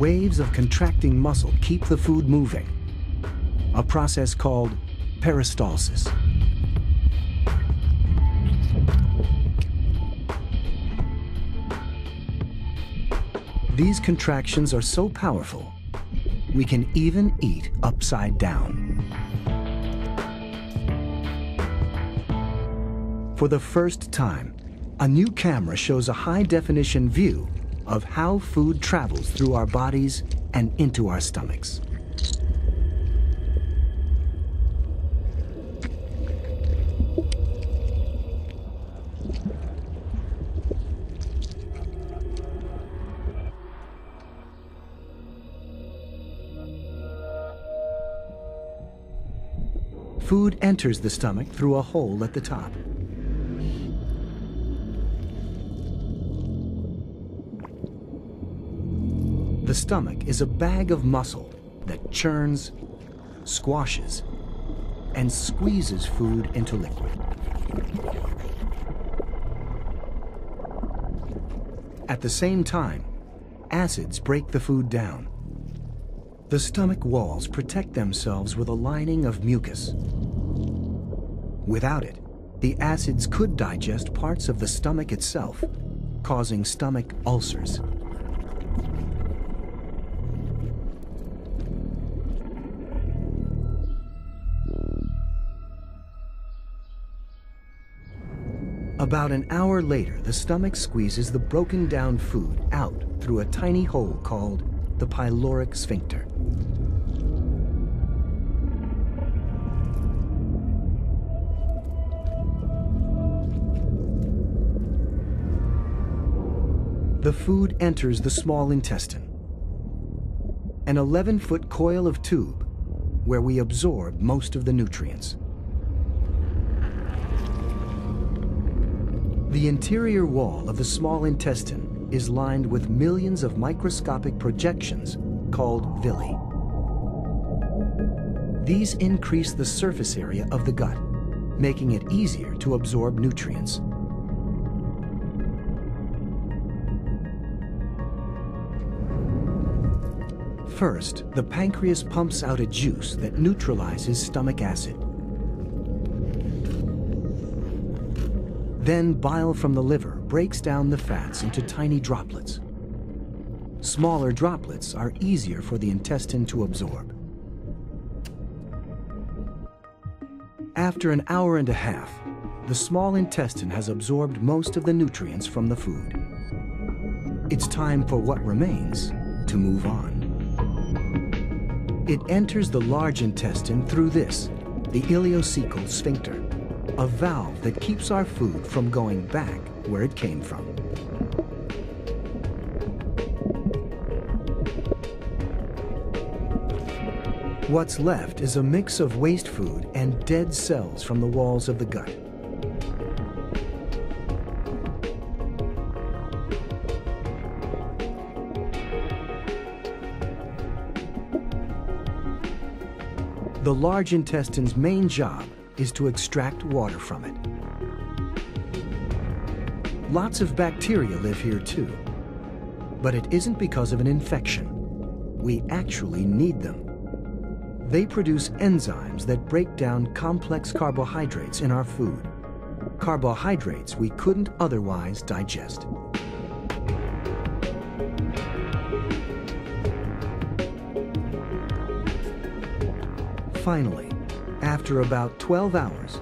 Waves of contracting muscle keep the food moving, a process called peristalsis. These contractions are so powerful, we can even eat upside down. For the first time, a new camera shows a high-definition view of how food travels through our bodies and into our stomachs. Food enters the stomach through a hole at the top. The stomach is a bag of muscle that churns, squashes, and squeezes food into liquid. At the same time, acids break the food down. The stomach walls protect themselves with a lining of mucus. Without it, the acids could digest parts of the stomach itself, causing stomach ulcers. About an hour later, the stomach squeezes the broken down food out through a tiny hole called the pyloric sphincter. The food enters the small intestine, an 11-foot coil of tube where we absorb most of the nutrients. The interior wall of the small intestine is lined with millions of microscopic projections called villi. These increase the surface area of the gut, making it easier to absorb nutrients. First, the pancreas pumps out a juice that neutralizes stomach acid. Then bile from the liver breaks down the fats into tiny droplets. Smaller droplets are easier for the intestine to absorb. After an hour and a half, the small intestine has absorbed most of the nutrients from the food. It's time for what remains to move on. It enters the large intestine through this, the ileocecal sphincter, a valve that keeps our food from going back where it came from. What's left is a mix of waste food and dead cells from the walls of the gut. The large intestine's main job is to extract water from it. Lots of bacteria live here too, but it isn't because of an infection. We actually need them. They produce enzymes that break down complex carbohydrates in our food, carbohydrates we couldn't otherwise digest. Finally, after about 12 hours,